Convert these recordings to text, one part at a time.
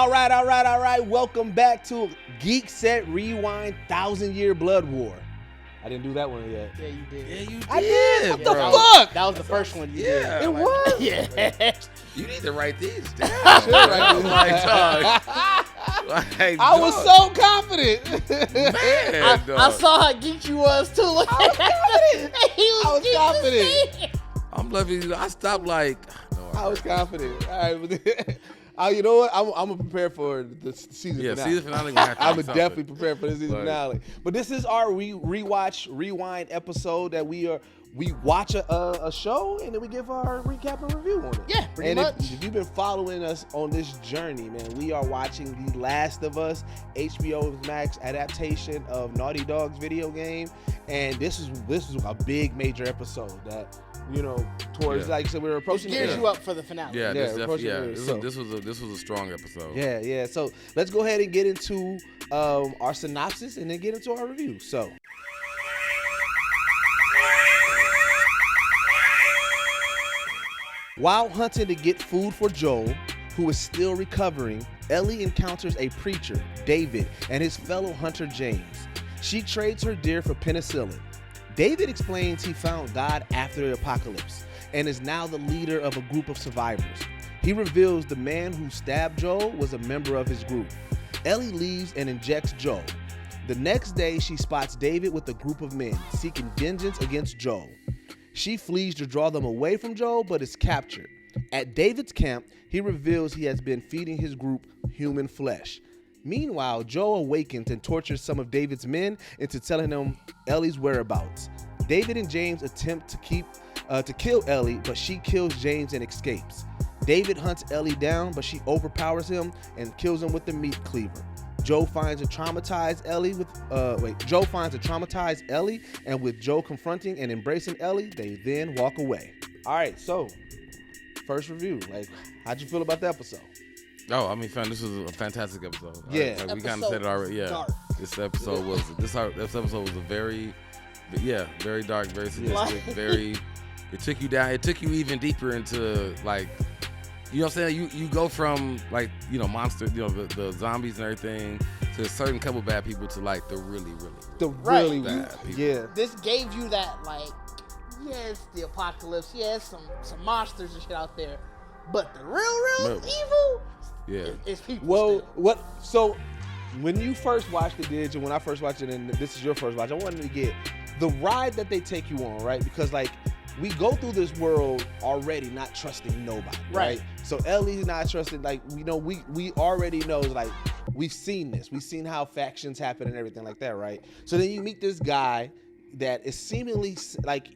All right. Welcome back to Geekset Rewind 1,000-Year Blood War. I didn't do that one yet. Yeah, you did. Yeah, you did. I did. What the fuck? That was the first one you Yeah. did. It was. Yeah. You need to write these down. I was so confident. Man, I saw how geek you was too. Like, I was confident. I was confident. I'm loving you. I stopped like. No, I was confident. All right, you know what? I'm gonna prepare for the season finale. Yeah, season finale. Gonna have to I'm be definitely something. prepared for the season finale. But this is our rewind episode that we watch a show and then we give our recap and review on it. Yeah, pretty and much. If you've been following us on this journey, man, we are watching The Last of Us, HBO Max adaptation of Naughty Dog's video game, and this is a big major episode that, you know, towards like I said, we're approaching. It gears you up for the finale. Yeah, Yeah, this was a strong episode. Yeah. So let's go ahead and get into our synopsis and then get into our review. So. While hunting to get food for Joel, who is still recovering, Ellie encounters a preacher, David, and his fellow hunter, James. She trades her deer for penicillin. David explains he found God after the apocalypse and is now the leader of a group of survivors. He reveals the man who stabbed Joel was a member of his group. Ellie leaves and injects Joel. The next day, she spots David with a group of men seeking vengeance against Joel. She flees to draw them away from Joel, but is captured. At David's camp, he reveals he has been feeding his group human flesh. Meanwhile, Joel awakens and tortures some of David's men into telling them Ellie's whereabouts. David and James attempt to kill Ellie, but she kills James and escapes. David hunts Ellie down, but she overpowers him and kills him with the meat cleaver. Joe finds a traumatized Ellie, and with Joe confronting and embracing Ellie, they then walk away. All right, so first review. Like, how'd you feel about the episode? Oh, I mean, fam, this was a fantastic episode. Yeah. Like we kind of said it already. Yeah, dark. this episode was a very dark, very sadistic, very. It took you down. It took you even deeper into like. You know what I'm saying? You go from like, you know, monster, you know, the zombies and everything to a certain couple bad people to like the really bad people. Yeah. This gave you that, like, yes, the apocalypse, yes, some monsters and shit out there, but the real evil is people. Well, so when you first watched the Didge and when I first watched it, and this is your first watch, I wanted to get the ride that they take you on, right? Because like, we go through this world already not trusting nobody, right? So Ellie's not trusting, like, you know, we already know, like, we've seen this. We've seen how factions happen and everything like that, right? So then you meet this guy that is seemingly, like,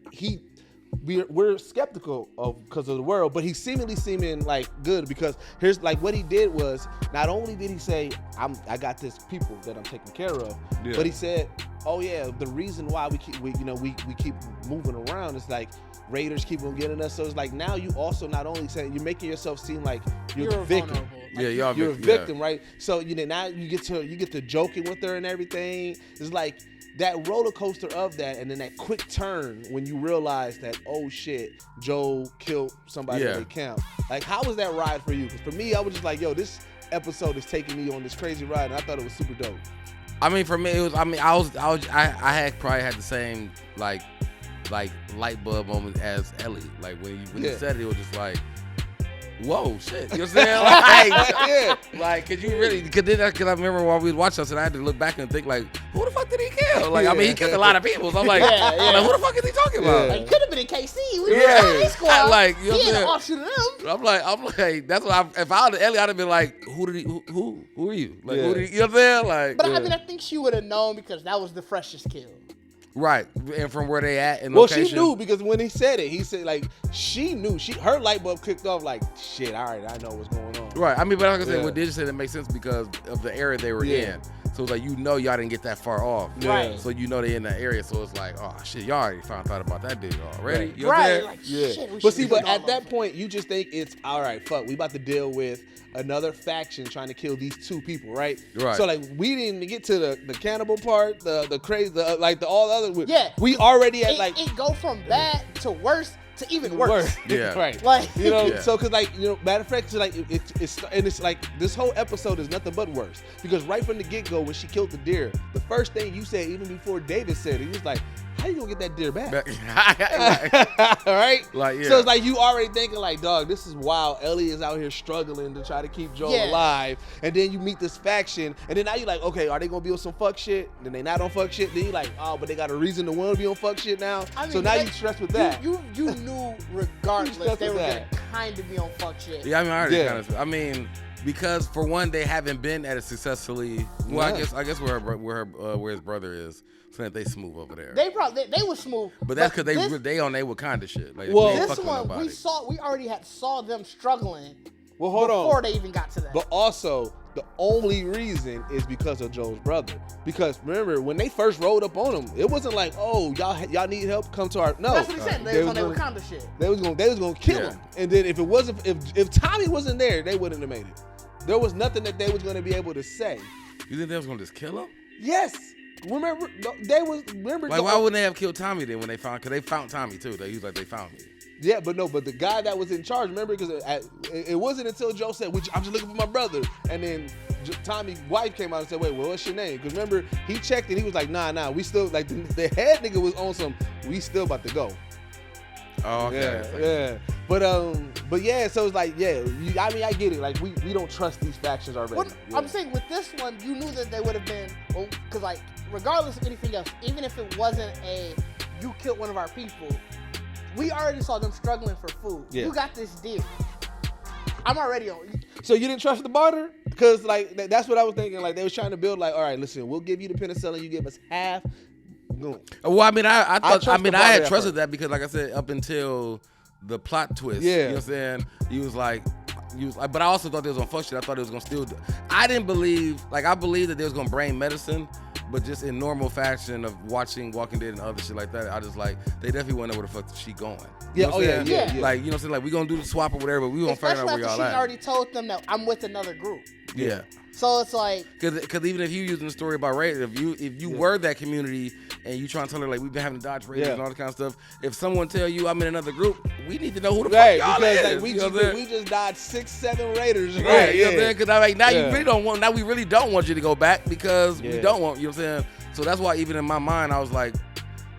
we're skeptical of because of the world, but he's seeming like good because here's like what he did was not only did he say I got this people that I'm taking care of, but he said, oh yeah, the reason why we keep moving around is like raiders keep on getting us. So it's like now you also not only saying you're making yourself seem like you're a victim. Like you're a victim, right? So you know now you get to joking with her and everything. It's like that roller coaster of that, and then that quick turn when you realize that, oh shit, Joe killed somebody at their camp. Like, how was that ride for you? Because for me, I was just like, yo, this episode is taking me on this crazy ride, and I thought it was super dope. I mean, for me, it was. I mean, I had probably had the same like light bulb moment as Ellie. Like when he said it was just like, whoa, shit. You know what I'm saying? Like, like, cause I remember while we was watching us and I had to look back and think like, who the fuck did he kill? Like, I mean, he killed a lot of people. So I'm like, I'm like, who the fuck is he talking about? Like, could have been in KC. We were in squad. Like, you know he what had an I'm offshoot of them. I'm like, that's what if I was Ellie, I'd have been like, who are you? Like, who did he, you know what I'm saying? Like, but I mean, I think she would have known because that was the freshest kill. Right, and from where they at in location. location. She knew because when he said it, he said like she knew. Her light bulb kicked off like shit. All right, I know what's going on. Right, I mean, but like I said, what Didge said, it makes sense because of the area they were in. So it's like y'all didn't get that far off. Right. So they in that area. So it's like, oh shit, y'all already found out about that dude already. Right. You know what I'm saying? Like, shit, but see, but at that point, you just think it's all right. Fuck, we about to deal with another faction trying to kill these two people, right? Right. So like, we didn't get to the cannibal part, the crazy, like the all other. Yeah. We already at like it go from bad to worse to even worse. Yeah. Right. Like, you know, Yeah. so because like, you know, matter of fact, so like it's like this whole episode is nothing but worse because right from the get go when she killed the deer, the first thing you said even before David said it, he was like, how you gonna get that deer back? All right. Like, yeah. So it's like you already thinking like, dog, this is wild. Ellie is out here struggling to try to keep Joel alive, and then you meet this faction, and then now you're like, okay, are they gonna be on some fuck shit? Then they not on fuck shit. Then you like, oh, but they got a reason to want to be on fuck shit now. I mean, so now you stressed with that. You knew regardless they were gonna kind of be on fuck shit. Yeah, I mean, I already kind of. I mean, because for one, they haven't been at it successfully. Well, I guess where his brother is, so that they smooth over there. They was smooth. But that's because they on they Wakanda shit. Like, well, this one we already saw them struggling. Well, hold on. Before they even got to that. But also, the only reason is because of Joel's brother. Because remember, when they first rolled up on him, it wasn't like, oh, y'all need help, come to our. No. That's what he said. They was on their Wakanda shit. They was gonna kill him. And then if it wasn't, if Tommy wasn't there, they wouldn't have made it. There was nothing that they was gonna be able to say. You think they was gonna just kill him? Yes. Remember, Like, why wouldn't they have killed Tommy then when they found? Because they found Tommy too. He was like, they found me. Yeah, but the guy that was in charge, remember, because it wasn't until Joe said, I'm just looking for my brother. And then Tommy's wife came out and said, wait, well, what's your name? Because remember, he checked and he was like, nah, we still, like, the head nigga was on some, we still about to go. Oh, okay. Yeah. But yeah, so it's like, yeah, I mean, I get it. Like, we don't trust these factions already. I'm saying with this one, you knew that they would have been, because, like, regardless of anything else, even if it wasn't you killed one of our people, we already saw them struggling for food. Yeah. You got this deal. I'm already on. So you didn't trust the barter? Because, like, that's what I was thinking. Like, they was trying to build, like, all right, listen, we'll give you the penicillin, you give us half. Boom. Well, I mean, I had trusted that because, like I said, up until the plot twist, you know what I'm saying? He was like, but I also thought they was gonna fuck shit. I thought it was gonna steal. I didn't believe, like, I believed that they was gonna bring medicine, but just in normal fashion of watching Walking Dead and other shit like that, I just like, they definitely want to know where the fuck she going. You know what I'm saying? Like, you know what I'm saying? Like, we gonna do the swap or whatever, but we gonna find out where y'all at. She already told them that I'm with another group. Yeah. So it's like, because even if you using the story about race, if you were that community and you trying to tell her like we've been having to dodge raiders and all that kind of stuff, if someone tell you I'm in another group, we need to know who the fuck y'all is. Like, we just dodged 6-7 raiders. Right. You know what I'm saying? Because I'm like, now we really don't want you to go back because we don't want, you know what I'm saying? So that's why even in my mind I was like,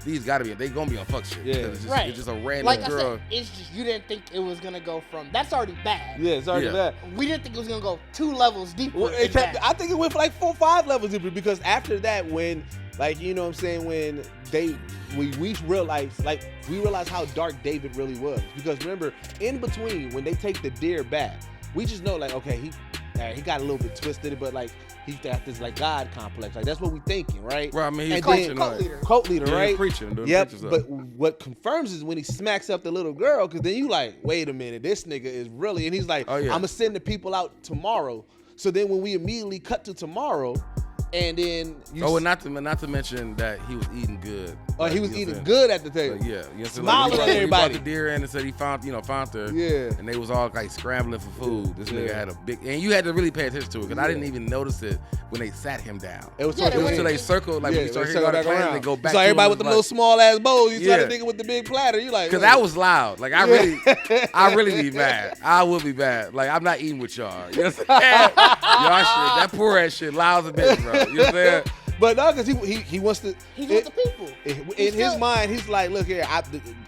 these gotta be, they gonna be on fuck shit. Yeah. It's just a random like girl. I said, it's just, you didn't think it was gonna go from, that's already bad. Yeah, it's already bad. We didn't think it was gonna go 2 levels deeper. Well, I think it went for like 4 or 5 levels deeper because after that, when, like, you know what I'm saying, when we realized how dark David really was. Because remember, in between, when they take the deer back, we just know, like, okay, he got a little bit twisted, but like, he got this like God complex. Like, that's what we thinking, right? Right. I mean, he's preaching, cult leader, right? He's preaching. Yep. But what confirms is when he smacks up the little girl, because then you like, wait a minute, this nigga is really, and he's like, I'm gonna send the people out tomorrow. So then when we immediately cut to tomorrow, and then not to mention that he was eating good. Oh, he was eating good at the table. Yeah, smiling at everybody. He brought the deer in and said he found her. Yeah, and they was all like scrambling for food. This nigga had a big, and you had to really pay attention to it because I didn't even notice it when they sat him down. It was until they circled, like when you start hearing all the clans, they go back. So everybody with the little small ass bowls, you started thinking with the big platter. You like, because that was loud. Like I really be mad. I will be mad. Like I'm not eating with y'all. You know what I'm saying? Y'all shit, that poor ass shit loud as a bitch, bro. You know what I'm saying? But no, because he wants to. He's with the people. In his mind, he's like, look here,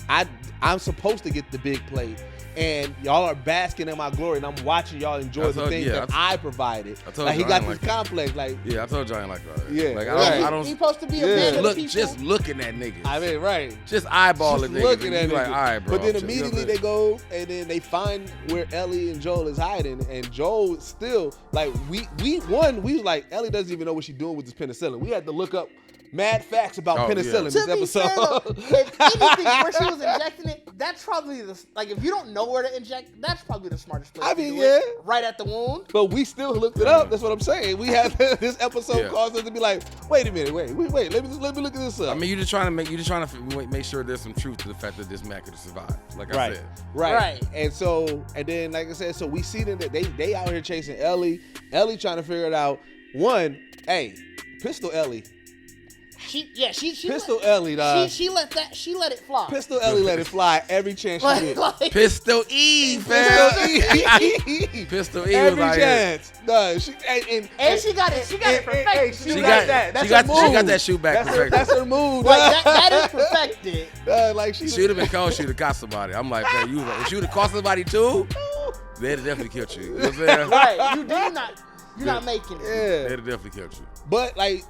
I'm supposed to get the big plate, and y'all are basking in my glory, and I'm watching y'all enjoy the things that I provided. Like he got this complex, like. Yeah, I told you I ain't like that. Yeah, like I don't. He's supposed to be a man of the people. Just looking at niggas. I mean, right. Just eyeballing niggas. Looking at niggas. Like, all right, bro. But then immediately they go and then they find where Ellie and Joel is hiding, and Joel still like we was like, Ellie doesn't even know what she's doing with this penicillin. We had to look up mad facts about penicillin this episode. Fair, though, if anything, where she was injecting it, that's probably if you don't know where to inject, that's probably the smartest place. I mean, to do it, right at the wound. But we still looked it up. That's what I'm saying. We have this episode caused us to be like, wait a minute, wait. Let me look at this up. I mean, you're just trying to make sure there's some truth to the fact that this man could have survived. Like I said, right. And then like I said, so we see that they out here chasing Ellie. Ellie trying to figure it out. One, hey, Pistol Ellie. Pistol Ellie, dog. She let it fly. Pistol Ellie let it fly every chance she get. Pistol Eve, fam. Pistol Eve every was chance. No, she got it perfected. She got that shoe back perfected. That's her move. Like that is perfected. Like she would have been cold. She'd have caught somebody. I'm like, man, if she would have caught somebody too, they'd have definitely killed you. You know what I'm saying? Right. You're not making it. Yeah. They'd have definitely killed you. But like,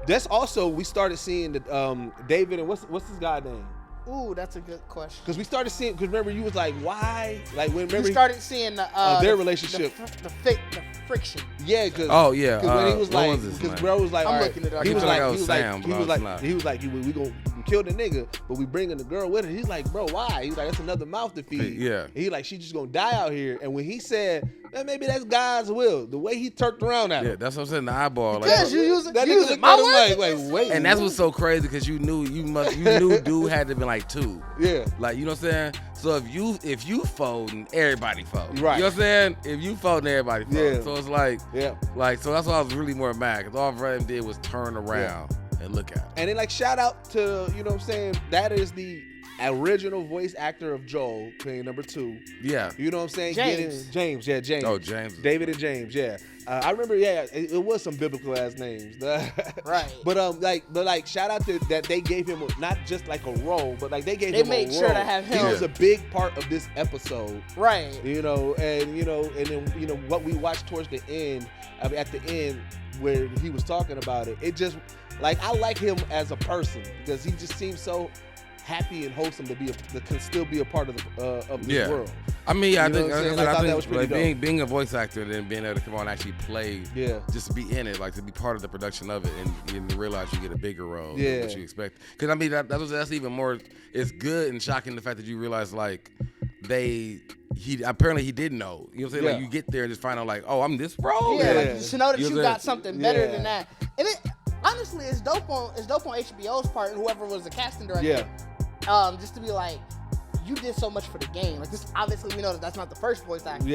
that's also we started seeing the David and what's his guy name? Ooh, that's a good question. Because we started seeing, because remember you was like, why? Like when remember we started seeing their relationship, the friction. Yeah, because when he was like, because bro was like, I'm looking it up. He was like, we gonna kill the nigga, but we bringing the girl with her. He's like, bro, why? He's like, that's another mouth to feed. Yeah. And he like, she just gonna die out here. And when he said, man, maybe that's God's will, the way he turned around at her. Yeah, that's what I'm saying. The eyeball. Because like, you using my word. Like, wait. And that's what's so crazy because you knew dude had to be like 2. Yeah. Like, you know what I'm saying? So if you folding, everybody fold. Right. You know what I'm saying? If you folding, everybody fold. Yeah. So it's like, so that's why I was really more mad because all Fred did was turn around and look at it. And then like shout out to, you know what I'm saying, that is the original voice actor of Joel, playing number 2. Yeah. You know what I'm saying? James. James. Oh, James. David and James, yeah. I remember, it was some biblical ass names. Right. But shout out to that they gave him not just like a role, but like they gave him a role. They made sure to have him. He was a big part of this episode. Right. You know, and then what we watched towards the end, at the end where he was talking about it, it just like I like him as a person because he just seems so happy and wholesome to can still be a part of this world. I mean, I think that was pretty dope. Being a voice actor and then being able to come on and actually play, just to be in it, like to be part of the production of it, and realize you get a bigger role than what you expect. Because I mean, that's even more. It's good and shocking the fact that you realize like he apparently didn't know. You know what I'm saying? Like you get there and just find out like, oh, I'm this role. Yeah, like to know that you got something better than that. And it honestly is dope on HBO's part and whoever was the casting director. Yeah. Just to be like, you did so much for the game. Like this, obviously we know that's not the first voice actor.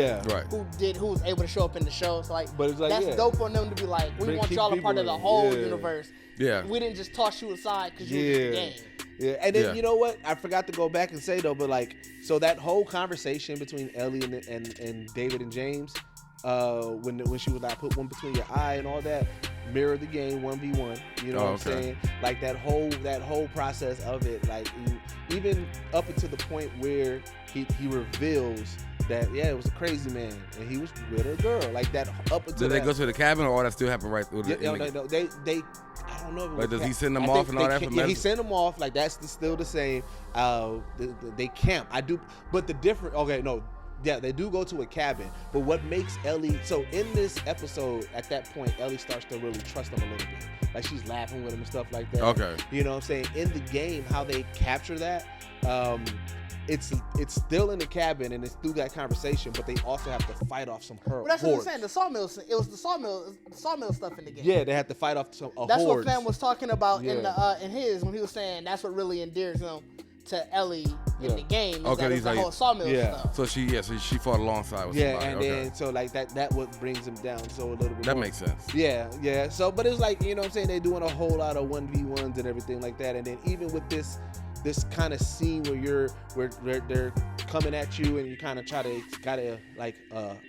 Who was able to show up in the show. So like, but it's like that's dope on them to be like, we want y'all a part of the whole universe. Yeah. We didn't just toss you aside because you were just the game. Yeah, and then you know what? I forgot to go back and say though, but like, so that whole conversation between Ellie and David and James, when she was like, put one between your eye and all that, mirror the game 1v1. You know what I'm saying? Like that whole process of it, like even up until the point where he reveals that it was a crazy man and he was with a girl, like that up until. Did they go to the cabin or all that still happened right? No, they. I don't know. Like, does he send them off and all that? Yeah, he sent them off. Like that's still the same. They camp. I do, but the different. Okay, no. Yeah, they do go to a cabin, but what makes Ellie, so in this episode, at that point, Ellie starts to really trust him a little bit. Like she's laughing with him and stuff like that. Okay. You know what I'm saying? In the game, how they capture that, it's still in the cabin and it's through that conversation, but they also have to fight off some hordes. Well, that's what I'm saying. The sawmill, it was the sawmill stuff in the game. Yeah, they had to fight off some hordes. That's what Fam was talking about in his, when he was saying that's what really endears him to Ellie in the game. Okay, he's the whole sawmill stuff. So she fought alongside with somebody. And then so like that what brings him down so a little bit. That more. Makes sense. Yeah. So but it's like, you know what I'm saying, they're doing a whole lot of 1v1s and everything like that. And then even with this kind of scene where they're coming at you and you kind of gotta like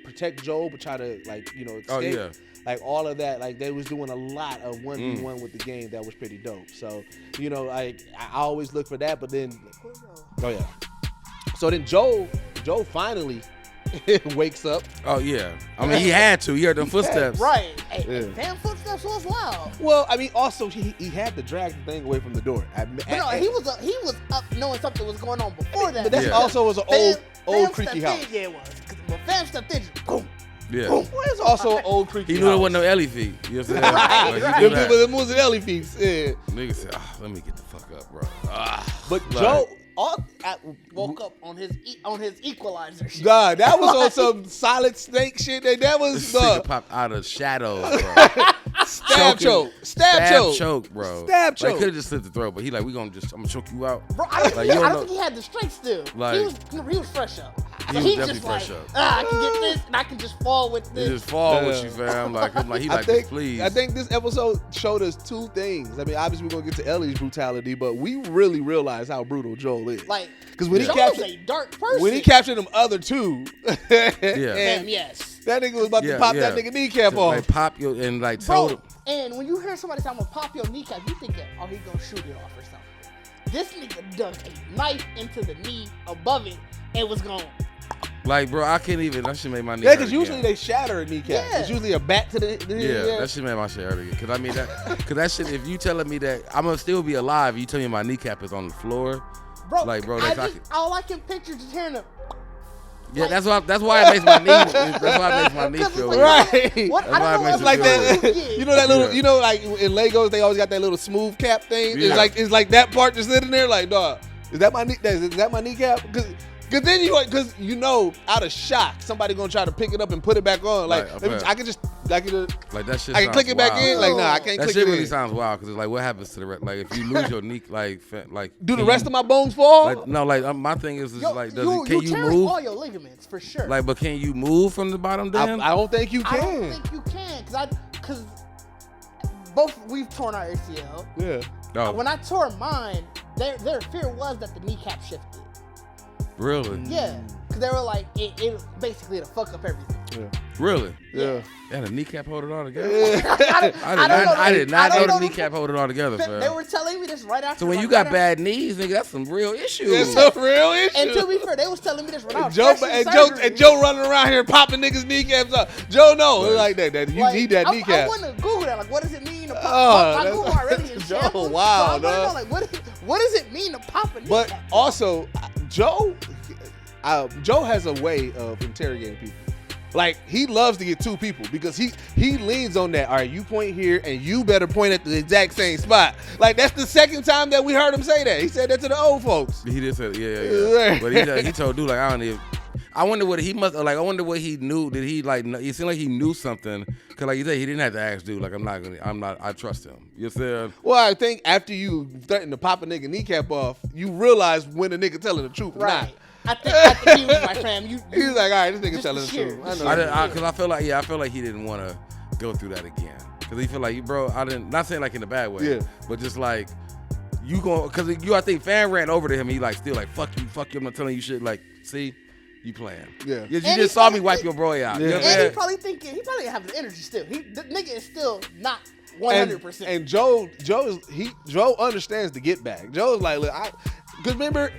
protect Joel but try to like, you know, escape. Oh yeah. Like all of that, like they was doing a lot of 1v1 with the game that was pretty dope. So, you know, like I always look for that, but then, so then Joel finally wakes up. Oh yeah, I mean he had to. He heard them footsteps. Right. Damn footsteps was loud. Well, I mean, also he had to drag the thing away from the door. He was up knowing something was going on before that. But that also was an old creaky house. Yeah, it was. When Fam stepped in, boom. Yeah. Well, it's also an old creaky house. He knew there wasn't no Ellie feet. You know what I'm saying? Right. Them was Ellie feet. Yeah. Nigga said, let me get the fuck up, bro. But Joe woke up on his equalizer shit. God, that was on some solid snake shit. That was popped out of shadows, bro. Stab choke, bro. Stab choke. He could have just slit the throat, but he like, I'm gonna choke you out. Bro, I don't think he had the strength still. Like, he was fresh up. So he he's was just fresh like, up. I can get this and I can just fall with this. He just fall with you, fam. He this, please. I think this episode showed us two things. I mean, obviously we're gonna get to Ellie's brutality, but we really realized how brutal Joel is. Like, because when Joel's a dark person. When he captured them other two, Damn, yes. That nigga was about to pop that nigga kneecap off. Like pop your and like told him. And when you hear somebody say I'm gonna pop your kneecap, you think that he gonna shoot it off or something. This nigga dug a knife into the knee above it and was gone. Like, bro, I can't even. That shit made my knee. Yeah, because usually they shatter a kneecap. Yeah. It's usually a back to the. Yeah, that shit made my shit hurt again. Because I mean that shit. If you telling me that I'm gonna still be alive, you tell me my kneecap is on the floor, bro. Like, bro, all I can picture is hearing the. Yeah, that's why it makes my knee. That's why it makes my knee feel weird. Right. What? I don't know it's like that. You know that little. You know, like in Legos, they always got that little smooth cap thing. Yeah. It's like that part just sitting there. Like, dog, is that my knee? Is that my kneecap? Because then you know, out of shock, somebody gonna try to pick it up and put it back on. Like, I can just like that shit. I can click it back in. Like, nah, I can't. That click shit it really in. sounds wild because it's like, what happens to the rest? Like, if you lose your knee, like do the rest of my bones fall? Like, no, like my thing is like, can you tearing move? all your ligaments for sure. Like, but can you move from the bottom down? I don't think you can. I don't think you can because both we've torn our ACL. Yeah. No. When I tore mine, their fear was that the kneecap shifted. Really? Yeah, because they were like, it basically to fuck up everything. Yeah. Really? Yeah. They had a kneecap hold it all together? I did not know the kneecap hold it all together, fam. They were telling me this right after. So when you got bad knees, nigga, that's some real issues. It's a real issue. And to be fair, they was telling me this when I was Joe running around here popping niggas kneecaps up. Joe knows like that. You need that kneecap. I want to Google that. Like, what does it mean to pop? My Google already in Joe, shambles. wow, so I like, what does it mean to pop a kneecap? But also, Joe has a way of interrogating people. Like, he loves to get two people because he leans on that. All right, you point here and you better point at the exact same spot. Like, that's the second time that we heard him say that. He said that to the old folks. He did say, yeah. But he told dude, like, I wonder what he must, like, I wonder what he knew. Did he, like, it seemed like he knew something. Because, like you said, he didn't have to ask dude, like, I trust him. You see? Well, I think after you threaten to pop a nigga kneecap off, you realize when a nigga telling the truth or not. I think he was my fam. He was like, all right, this nigga telling the truth. Because I feel like he didn't want to go through that again. Because he feel like, bro, not saying like in a bad way, but just like, you going, because I think fan ran over to him. He like still like, fuck you, I'm not telling you shit. Like, see, you playing. Yeah. You just saw me wipe your bro out. Yeah. You know and he probably didn't have the energy still. The nigga is still not 100%. And Joe understands the get back. Joe's like, look, because remember,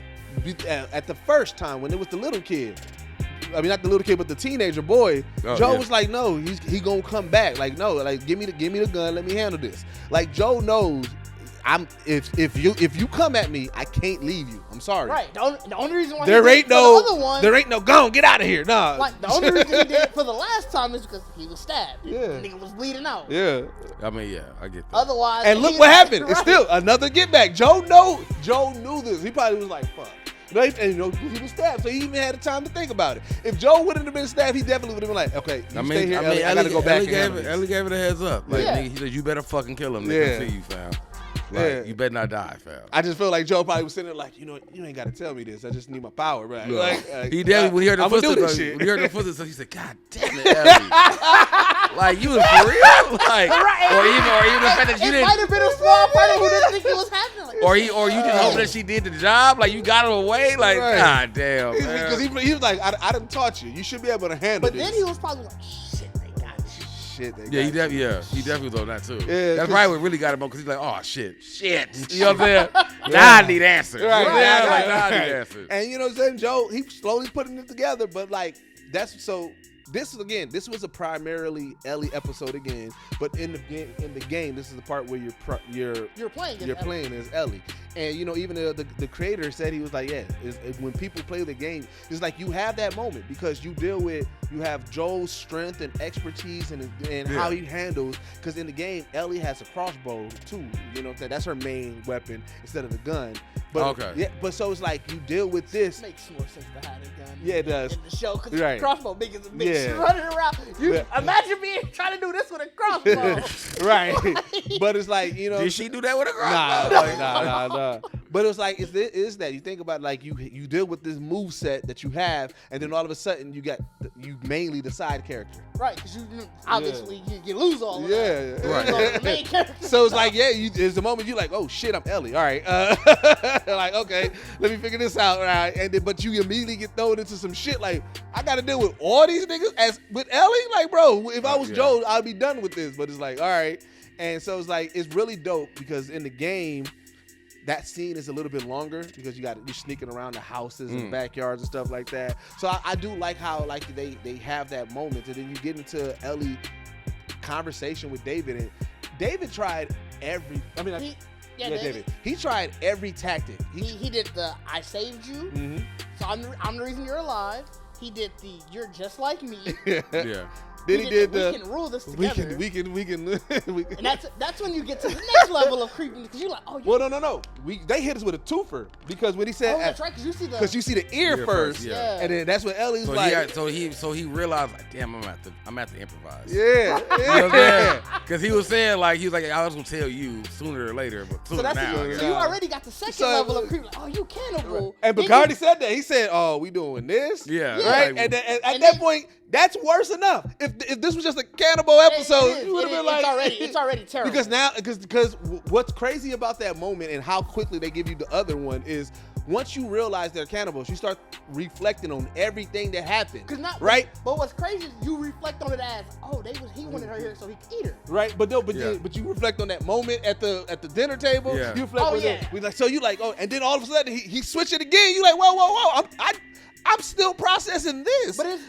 at the first time when it was the little kid, I mean not the little kid but the teenager boy, Joe was like, no, he gonna come back. Like, no, like give me the gun, let me handle this. Like, Joe knows if you come at me, I can't leave you. I'm sorry. Right. The only reason why there ain't no go on, get out of here. Nah. Like, the only reason he did it for the last time is because he was stabbed. Yeah. The nigga was bleeding out. Yeah. I mean, yeah, I get that. Otherwise, and look what happened. Right. It's still another get back. Joe knew this. He probably was like, fuck. And he was stabbed, so he even had the time to think about it. If Joe wouldn't have been stabbed, he definitely would have been like, okay, stay here, Ellie, I gotta go back. Ellie gave it a heads up. Like, nigga, he said, you better fucking kill him. Nigga, see you, fam. Like, you better not die, fam. I just feel like Joe probably was sitting there like, you ain't gotta tell me this. I just need my power, right? He definitely, when he heard the footsteps, he said, God damn it, Ellie. Like, you was for real? Like, or even the fact that you didn't. It might have been a small part who didn't think it was happening. Like, or you just hope that she did the job. Like, you got her away. Like, God damn. Because he was like, I done taught you. You should be able to handle this. But then he was probably like, shit, they got me. He definitely was on that too. Yeah, that's probably what really got him on, because he's like, oh shit. You know what I'm saying? Now I need answers. Right. Now I need answers. And you know what I'm saying, Joe, he slowly putting it together, but like this was a primarily Ellie episode again, but in the game, this is the part where you're playing as Ellie. And even the creator said, he was like, when people play the game, it's like you have that moment because you have Joel's strength and expertise and how he handles, because in the game Ellie has a crossbow too. That's her main weapon instead of the gun. But but so it's like you deal with this. It makes more sense to have a gun. Yeah, it does. In the show, because the crossbow big as a bitch running around. Imagine trying to do this with a crossbow. Right. But it's like, Did she do that with a crossbow? Nah. But it was like, is that you think about like you deal with this move set that you have, and then all of a sudden you mainly the side character. Right, because you obviously you lose all of that. Yeah, right. The main character. So it's like, it's the moment you're like, oh shit, I'm Ellie. All right, like okay, let me figure this out. All right, and then but you immediately get thrown into some shit like I got to deal with all these niggas as with Ellie. Like, bro, if I was Joel, I'd be done with this. But it's like, all right, and so it's like it's really dope because in the game, that scene is a little bit longer because you're sneaking around the houses and backyards and stuff like that. So I do like how like they have that moment, and then you get into Ellie conversation with David, and David tried every. I mean, David. He tried every tactic. He did the I saved you, so I'm the reason you're alive. He did the you're just like me. Yeah. Then he did the we can rule this together. We can. And that's when you get to the next level of creeping because you're like, oh. Well, no. They hit us with a twofer because when he said, oh, that's right, because you see the ear first, yeah. And then that's when Ellie's so he realized, like, damn, I'm gonna have to improvise. Yeah, you know what I'm saying? Because he was saying like I was gonna tell you sooner or later, but sooner now. So you already got the second level of creeping. Like, oh, you cannibal. And Bacardi said that. He said, oh, we doing this? Yeah. Right. Like, and at that point, that's worse enough. If this was just a cannibal episode, you would have been like, it's already terrible. Because what's crazy about that moment and how quickly they give you the other one is once you realize they're cannibals, you start reflecting on everything that happened. Right? But what's crazy is you reflect on it as, oh, he wanted her here so he could eat her. Right? But you reflect on that moment at the dinner table. Yeah. You reflect on that. So you like, oh, and then all of a sudden he switched it again. You like, whoa. I'm still processing this. But it's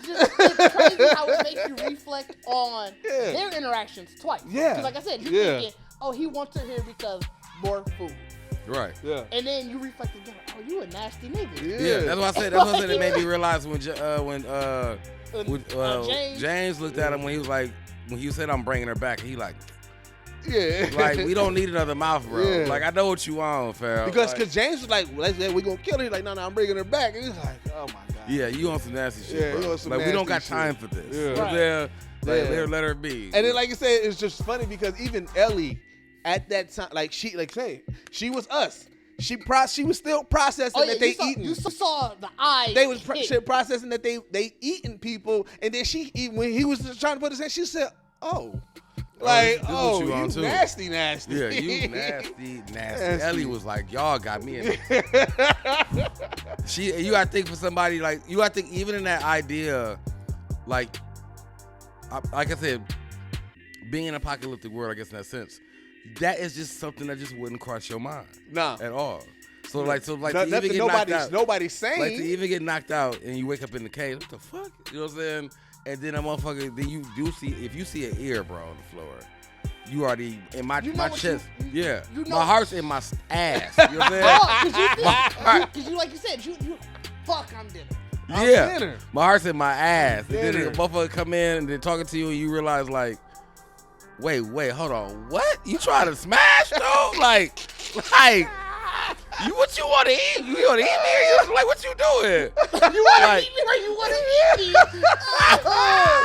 crazy how it makes you reflect on their interactions twice. Yeah. Because like I said, you're thinking, oh, he wants her here because more food. Right. Yeah. And then you reflect again, oh, you a nasty nigga. Yeah. That's what I said. That's what I said. It made me realize when James looked at him when he said I'm bringing her back, he like. Yeah. Like, we don't need another mouth, bro. Yeah. Like, I know what you want, fam. Because James was like, we're going to kill her. He's like, no, I'm bringing her back. And he's like, oh, my God. Yeah, you on some nasty shit, bro. You on some like, nasty we don't got shit. time for this. Yeah. Right. Let her be. And then, like you said, it's just funny because even Ellie, at that time, she was us. She was still processing that they eating. You saw the eyes. They was processing that they eating people. And then when he was just trying to put his hand, she said, oh. Like, you nasty. Yeah, you nasty. Ellie was like, y'all got me in you gotta think for somebody, like, you gotta think even in that idea, like I said, being in an apocalyptic world, I guess in that sense, that is just something that just wouldn't cross your mind. Nah. At all. So like nobody's saying. Like to even get knocked out and you wake up in the cave, what the fuck? You know what I'm saying? And then a motherfucker, then you do see, if you see an ear, bro, on the floor, you already, in my chest, my heart's in my ass. You know what I'm saying? Because like you said, fuck, I'm dinner. I'm dinner. My heart's in my ass. And then a motherfucker come in and they're talking to you and you realize like, wait, hold on, what? You trying to smash, though? Like, what you want to eat? You want to eat me? Like, what you doing? You want to eat me or you want to eat me?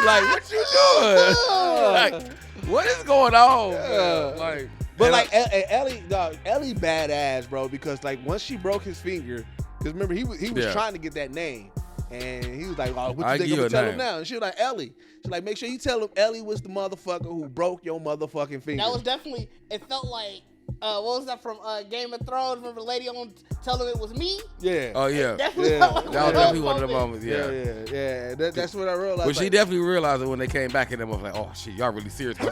Like, what you doing? Like, what is going on? Like, but like Ellie badass, bro, because like once she broke his finger, because remember he was trying to get that name, and he was like, oh, what you think I'm gonna tell him now? And she was like, Ellie. She's like, make sure you tell him Ellie was the motherfucker who broke your motherfucking finger. That was definitely. It felt like. What was that from Game of Thrones? Remember the lady on tell him it was me? Yeah. Oh, yeah. That was definitely one of the moments, Yeah. That's what I realized. But she definitely realized it when they came back and them was like, oh, shit, y'all really serious. Y'all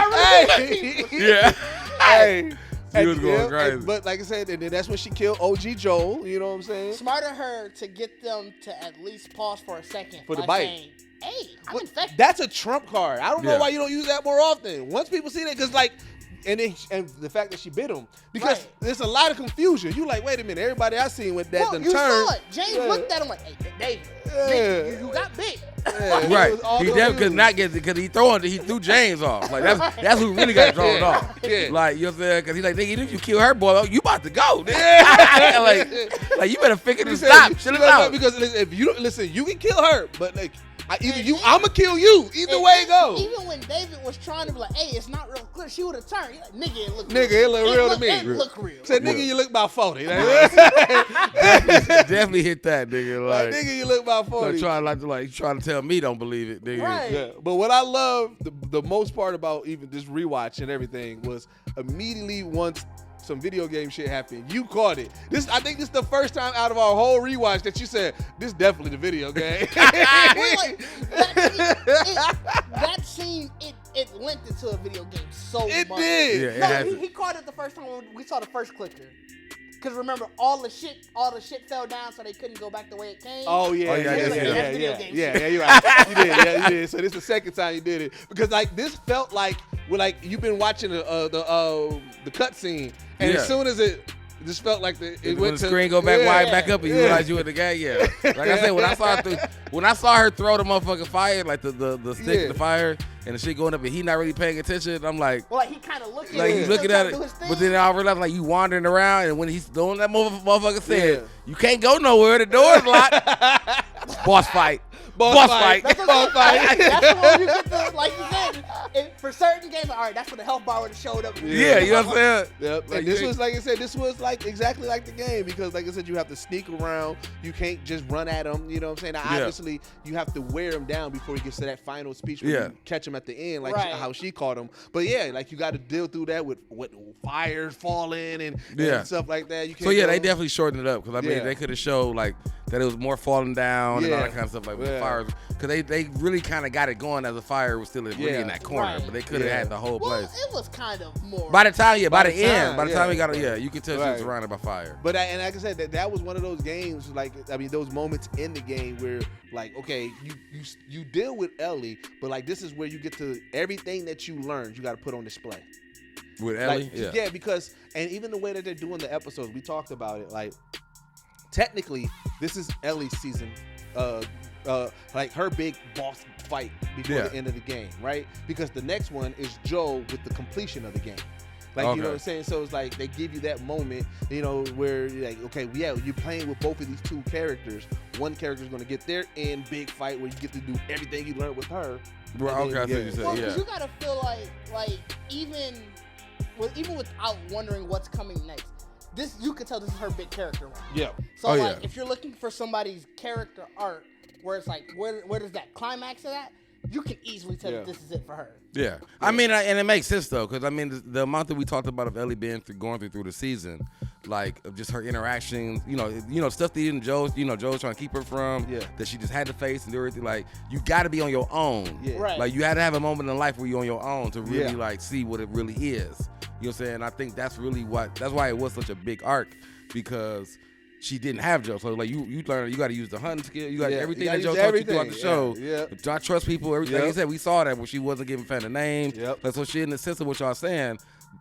really Yeah. Hey. She was going crazy. But like I said, and then that's when she killed OG Joel. You know what I'm saying? Smart of her to get them to at least pause for a second. For the bite. Saying, hey, I'm infected. That's a trump card. I don't know why you don't use that more often. Once people see that, because like, and the fact that she bit him, because there's a lot of confusion. You like, wait a minute, everybody I seen with that you turn. Saw it. James looked at him like, hey, David, you got bit. Yeah, right. He definitely because he threw James off. Like that's who really got thrown off. Yeah. Like, you know what I'm saying? Because he's like, nigga, if you kill her, boy, you about to go. like you better figure this stop. Shut it out. Because if you don't listen, you can kill her, but like I'ma kill you. Either way it goes. Even when David was trying to be like, hey, it's not real clear, she would have turned. Like, nigga, it look real. Nigga, it look real to me. It look real. Said, nigga, you look about 40. Definitely hit that, nigga. Like, nigga, you look about 40. Trying to tell me don't believe it, nigga. Right. Yeah. But what I love, the most part about even this rewatch and everything was immediately once some video game shit happened, you caught it. I think this is the first time out of our whole rewatch that you said, this definitely the video game. That scene, it lent it to a video game so much. It did. Yeah, he caught it the first time when we saw the first clicker. Because remember, all the shit fell down, so they couldn't go back the way it came. Oh yeah, You're right. You did. So this is the second time you did it because like this felt like you've been watching the cutscene, and as soon as it just felt like when the screen go back wide back up and you realize you in the game. Yeah, like I said, when I saw her throw the motherfucking fire, like the stick, the fire, and the shit going up, and he not really paying attention. I'm like, well, like he kind of looking, like he's looking at it, but then I realized like you wandering around, and when he's doing that motherfucker said, you can't go nowhere, the door's locked. Boss fight. Boss fight. That's the one you get to, like you said, for certain games, all right, that's when the health bar would have showed up. Yeah, you know what I'm saying? Yep. Like this was, like I said, this was like exactly like the game because, like I said, you have to sneak around. You can't just run at him. You know what I'm saying? Now, obviously, you have to wear him down before he gets to that final speech where you catch him at the end, like how she caught him. But yeah, like you got to deal through that with fires falling and stuff like that. You can't they definitely shortened it up because I mean they could have showed like that it was more falling down and all that kind of stuff like with the fires because they really kind of got it going as the fire was still really in that corner, but they could have had the whole place. It was kind of more. By the time, by the time we got you could tell she was surrounded by fire. But and like I said, that was one of those games. Like I mean, those moments in the game where like okay, you deal with Ellie, but like this is where you get to everything that you learned. You got to put on display. With Ellie, because and even the way that they're doing the episodes, we talked about it. Like technically, this is Ellie's season. Like her big boss fight before the end of the game, right? Because the next one is Joe with the completion of the game. Like, you know what I'm saying? So it's like they give you that moment, you know, where you're like, okay, you're playing with both of these two characters. One character's going to get their end big fight where you get to do everything you learned with her. Well, you gotta feel like even without wondering what's coming next, this you could tell this is her big character run. Yeah. So if you're looking for somebody's character arc where it's like where does that climax of that, you can easily tell that this is it for her. Yeah. I mean, and it makes sense though, because I mean the amount that we talked about of Ellie going through the season, like of just her interactions, you know stuff that even Joe's trying to keep her from, that she just had to face and do everything. Like you got to be on your own. Yeah. Right. Like you had to have a moment in life where you're on your own to really like see what it really is. You know what I'm saying? I think that's why it was such a big arc, because she didn't have Joe. So like you learn, you got to use the hunting skill. You got everything that Joe taught you throughout the show. Yeah. Not trust people. Everything. Like you said, we saw that when she wasn't giving fan a name. Yep. Like, so she, in the sense of what y'all saying,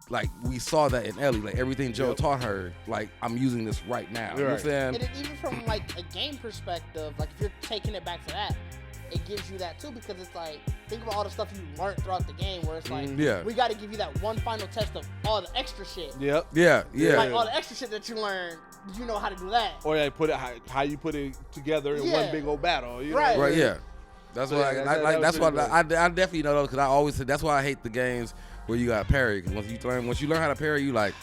like we saw that in Ellie. Like everything Joe taught her, like I'm using this right now. You know what I'm saying? And even from like a game perspective, like if you're taking it back to that, it gives you that too, because it's like, think about all the stuff you learned throughout the game where it's like, we got to give you that one final test of all the extra shit. Yep. Yeah. Like all the extra shit that you learned, you know how to do that. Or put it how you put it together in one big old battle. You know? Right. Yeah. That's why I definitely know those, because I always say that's why I hate the games where you got parry. Because once you learn how to parry, you like,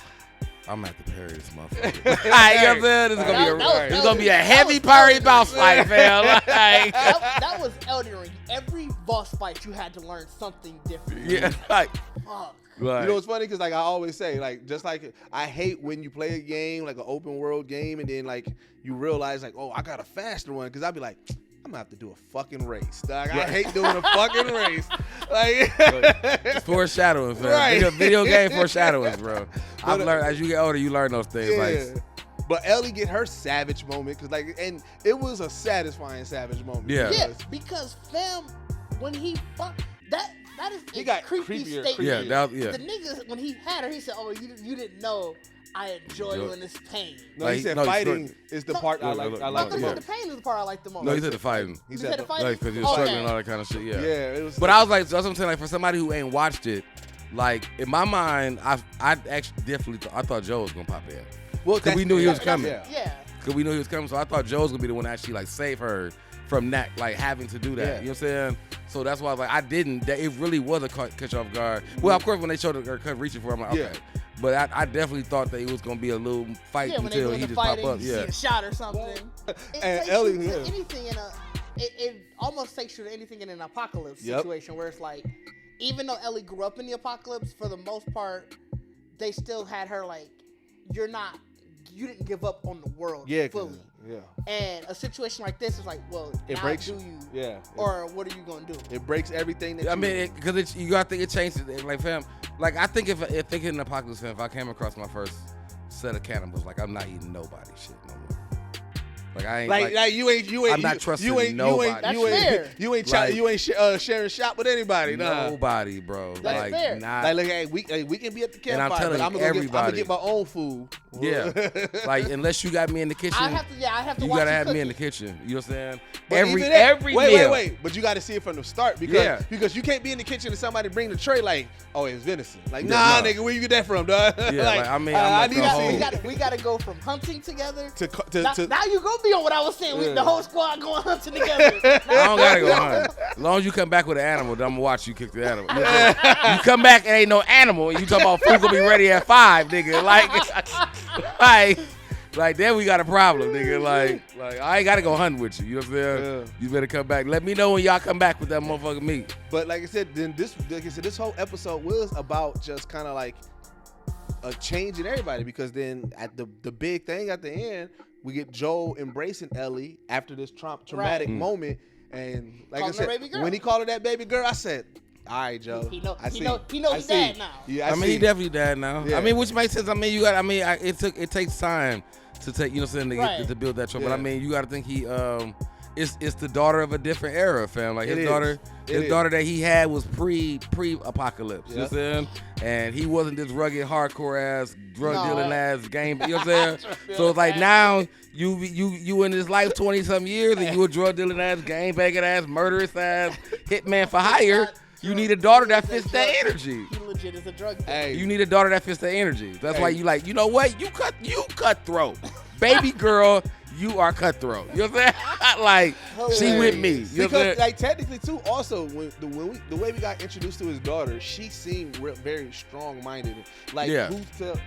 I'm at the parry this motherfucker. You know what I'm saying? This is gonna be a heavy parry boss fight, man. That was Elden Ring. Every boss fight you had to learn something different. Yeah, like fuck. Right. You know, it's funny because like I always say, like just like I hate when you play a game like an open world game and then like you realize like, oh, I got a faster one, because I'd be like, I'm gonna have to do a fucking race. Dog. I hate doing a fucking race. Like it's foreshadowing, fam. Right. Video game foreshadowing, bro. I've learned as you get older, you learn those things. Yeah. Like, but Ellie get her savage moment and it was a satisfying savage moment. Yeah, because fam, when he fucked that is he a got creepy creepier. statement. Yeah. The nigga, when he had her, he said, "Oh, you didn't know I enjoy when this pain." No, he said fighting is the part I like. I like. The pain is the part I like the most. No, he said the fighting. He said the fighting. Like, because he was struggling and all that kind of shit. Yeah. Yeah. It was. But I was like, that's what I'm saying. Like for somebody who ain't watched it, like in my mind, I actually definitely I thought Joe was gonna pop in. Well, because we knew he was coming. Yeah. Because we knew he was coming, so I thought Joe was gonna be the one to actually like save her from that, like having to do that. Yeah. You know what I'm saying? So that's why I didn't. It really was a catch off guard. Well, of course, when they showed her reaching for it, I'm like, okay. But I definitely thought that it was gonna be a little fight until he just pop up. See a shot or something. And Ellie, anything in a, it almost takes you to anything in an apocalypse situation where it's like, even though Ellie grew up in the apocalypse, for the most part, they still had her like, you didn't give up on the world fully. Yeah. And a situation like this is like, well, it breaks you. Yeah. Or what are you gonna do? It breaks everything that I mean, because you gotta think it changes. Like, fam, like I think if thinking an apocalypse, fam, if I came across my first set of cannibals, like I'm not eating nobody shit no more. Like I ain't like you ain't. I'm not trusting nobody. You ain't sharing shop with anybody. Nobody, bro. That's like fair. Like look, hey, we can be at the campfire, but I'm gonna get my own food. Yeah. Like unless you got me in the kitchen, I have to. You gotta have me in the kitchen. You know what I'm saying? But every meal. Wait. But you got to see it from the start because you can't be in the kitchen and somebody bring the tray like, oh, it's venison. Like, nigga, where you get that from, dog? Yeah. Like, I mean, we gotta go from hunting together to now you gonna be on what I was saying. The whole squad going hunting together. I don't gotta go hunting. As long as you come back with an animal, then I'm gonna watch you kick the animal. You come back and ain't no animal, and you talk about food gonna be ready at 5, nigga. Like then we got a problem, nigga. Like I ain't gotta go hunting with you. You know what I'm saying? Yeah. You better come back. Let me know when y'all come back with that motherfucking meat. But like I said, then this whole episode was about just kind of like a change in everybody, because then at the big thing at the end, we get Joel embracing Ellie after this traumatic moment, and like I said, when he called her that baby girl, I said, all right, Joe. He knows he's dad now. Yeah, I mean, he definitely dad now. Yeah. I mean, which makes sense. I mean, it takes time to take, you know what I'm saying, to build that trust. Yeah. But I mean, you got to think he it's the daughter of a different era, fam. Like his daughter that he had was pre-apocalypse. You know what I'm saying? And he wasn't this rugged, hardcore ass, drug dealing ass game. You know what I'm saying? So it's like now you in this life 20-something years, and you a drug dealing ass, gang banging ass, murderous ass, hitman for hire. You need a daughter that fits that energy. He legit is a drug dealer. Hey. You need a daughter that fits that energy. That's why you like, you know what? You cutthroat. Baby girl, you are cutthroat. You know what I'm saying? Like, she with me. You because like technically too, also the way we got introduced to his daughter, she seemed very strong-minded. Like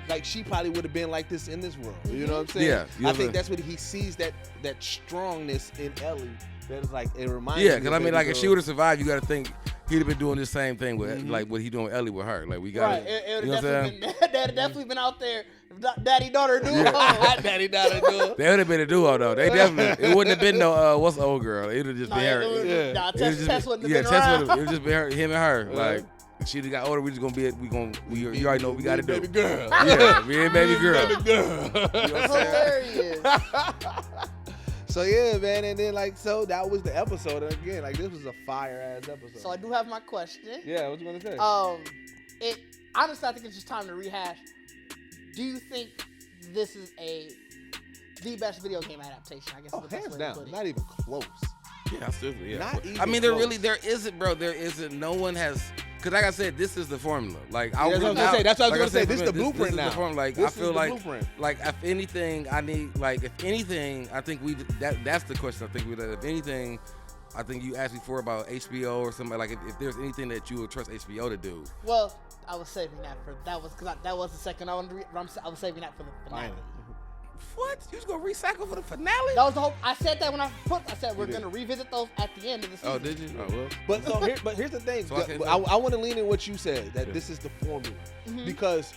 like she probably would have been like this in this world. You know what I'm saying? Yeah. I think that's what he sees, that strongness in Ellie. That is like, it reminds me. Yeah, because I mean, like if she would have survived, you got to think he'd have been doing the same thing with like what he doing with Ellie with her. Like we got it would have definitely been out there. Daddy daughter duo. Daddy daughter duo. They would have been a duo though. They definitely. It wouldn't have been no what's the old girl. It would have just been her. Tess wouldn't have been around. It would just be him and her. Like she got older. We just gonna be. You already know what we got to do. Baby girl. Yeah, me and baby girl. Baby girl. Hilarious. So yeah, man, and then so that was the episode. And again, like this was a fire ass episode. So I do have my question. Yeah, what you gonna say? Honestly, I think it's just time to rehash. Do you think this is the best video game adaptation? I guess. Oh, hands down, not even close. Yeah, absolutely. Yeah. Not even I mean, close. there isn't, bro. There isn't. No one has. Because like I said, this is the formula. Like that's what I was gonna say. That's what I was gonna say. This is the blueprint now. This is the formula. Like I feel like if anything, I think that's the question. I think if anything, I think you asked before about HBO or something. Like if there's anything that you would trust HBO to do. Well, I was saving that for that was the second I wanted to I was saving that for the finale. What? You was gonna recycle for the finale? That was the whole. I said that when I said we're gonna revisit those at the end of the season. Oh, did you? Oh well. But here's the thing. So I want to lean in what you said, that this is the formula, because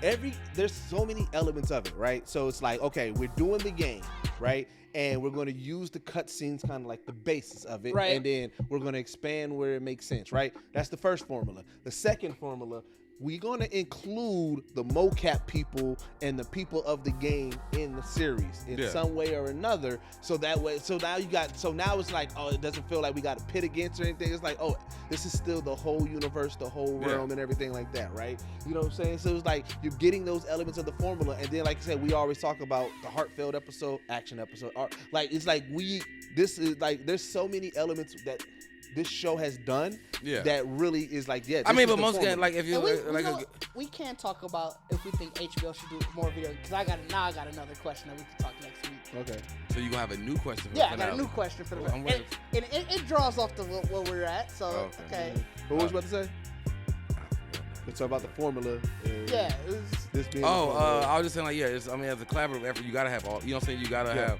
there's so many elements of it, right? So it's like, okay, we're doing the game, right? And we're going to use the cutscenes kind of like the basis of it, right. And then we're going to expand where it makes sense, right? That's the first formula. The second formula, we're going to include the mocap people and the people of the game in the series in some way or another. So that way, now it's like, oh, it doesn't feel like we got to pit against or anything. It's like, oh, this is still the whole universe, the whole realm and everything like that, right? You know what I'm saying? So it's like you're getting those elements of the formula. And then, like I said, we always talk about the heartfelt episode, action episode. Like, it's like this is like, there's so many elements that this show has done that really is like, I mean, but most guys, like, if you we can talk about if we think HBO should do more video, because I got another question that we can talk next week. Okay. So you gonna have a new question for the Yeah, finale? I got a new question for the I'm finale. And it draws off the where we're at. So okay. What was you about to say? Let's talk about the formula. Yeah. This being I was just saying, like, yeah, as a collaborative effort, you gotta have all. You know what I'm saying? You gotta have.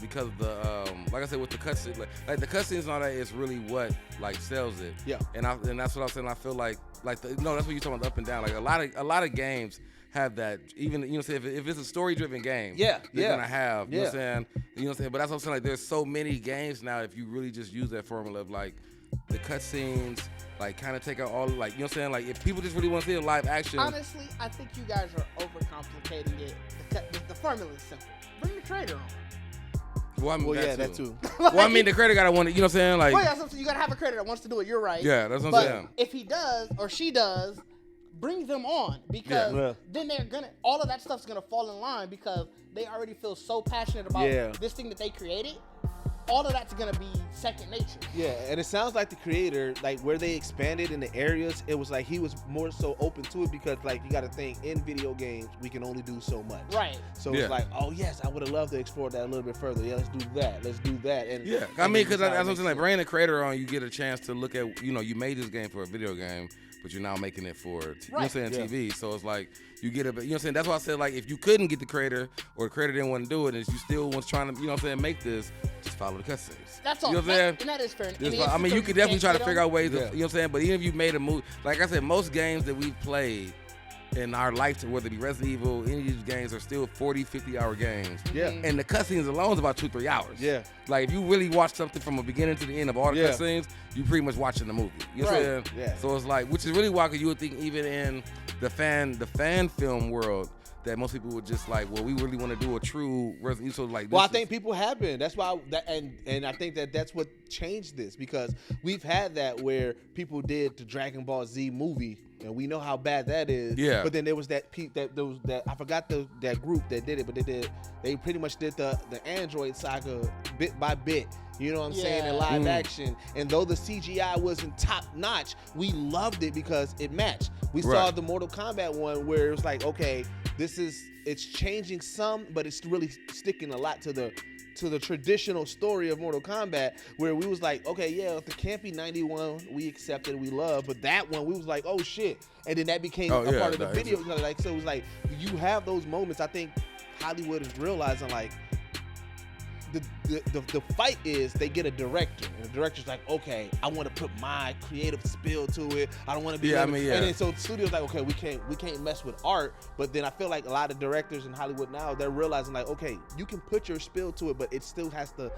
Because the like I said with the cutscenes, like the cutscenes and all that is really what like sells it. Yeah. And that's what I was saying. I feel like that's what you're talking about, the up and down. Like a lot of games have that. Even say if it's a story driven game, they're gonna have. You know what I'm saying? But that's what I'm saying. Like there's so many games now. If you really just use that formula of like the cutscenes, like kind of take out all like like if people just really want to see a live action. Honestly, I think you guys are overcomplicating it. The formula is simple. Bring the creator on. Well, I mean, that too. Well, I mean, the creator gotta want it. You know what I'm saying? Like, well, yeah, so you gotta have a creator that wants to do it. You're right. Yeah, that's what I'm saying. If he does or she does, bring them on because then all of that stuff's gonna fall in line because they already feel so passionate about this thing that they created. All of that's gonna be second nature. Yeah, and it sounds like the creator, like where they expanded in the areas, it was like he was more so open to it because, like, you got to think in video games we can only do so much. Right. So it's like, oh yes, I would have loved to explore that a little bit further. Yeah, let's do that. And I mean, because that's what I'm saying. Like, bringing the creator on, you get a chance to look at, you made this game for a video game, but you're now making it for, TV. So it's like you get a, you know what I'm saying. That's why I said, like, if you couldn't get the creator or the creator didn't want to do it, and you still was trying to, make this, just follow the cutscenes. That's all. You know what I'm saying? And that is fair. I mean, you could definitely try to figure out ways. You know what I'm saying? But even if you made a movie, like I said, most games that we've played in our lifetime, whether it be Resident Evil, any of these games are still 40, 50-hour games. Yeah. And the cutscenes alone is about 2-3 hours. Yeah. Like, if you really watch something from the beginning to the end of all the cutscenes, you pretty much watching the movie. You know what I'm saying? Yeah. So it's like, which is really wild, because you would think even in the fan film world, that most people would just like, well, we really want to do a true Resident Evil. So like, I think people have been. That's why, and I think that's what changed this, because we've had that where people did the Dragon Ball Z movie, and we know how bad that is. Yeah. But then there was that I forgot that group that did it, but they pretty much did the Android saga bit by bit. You know what I'm saying? In live action. And though the CGI wasn't top notch, we loved it because it matched. We saw the Mortal Kombat one where it was like, okay, it's changing some, but it's really sticking a lot to the traditional story of Mortal Kombat, where we was like, okay, yeah, the campy 91 we accepted, we love, but that one we was like, oh shit, and then that became a part of the video. Like, so it was like, you have those moments. I think Hollywood is realizing, like, the fight is they get a director, and the director's like, okay, I want to put my creative spill to it. I don't want to be and then so the studio's like, okay, we can't mess with art. But then I feel like a lot of directors in Hollywood now, they're realizing, like, okay, you can put your spill to it, but it still has to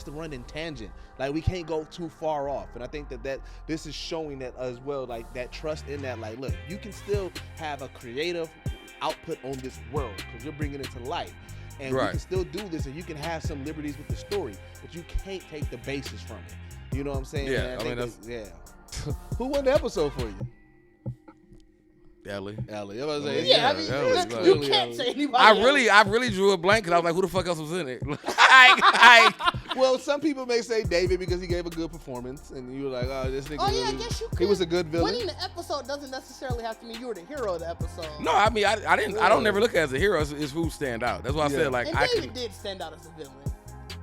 run in tangent. Like, we can't go too far off. And I think that this is showing that as well, like, that trust in that, like, look, you can still have a creative output on this world because you're bringing it to life. And we can still do this, and you can have some liberties with the story, but you can't take the basis from it. You know what I'm saying? Yeah, I mean, Who won the episode for you? Ellie. I was about to say, you can't say anybody. I really drew a blank because I was like, who the fuck else was in it? Well, some people may say David because he gave a good performance, and you were like, oh, this nigga. Oh yeah, I guess you could. He was a good villain. Winning the episode doesn't necessarily have to mean you were the hero of the episode. No, I mean, I didn't. I don't never look at it as a hero. It's who stand out. That's why I said, like, and David did stand out as a villain.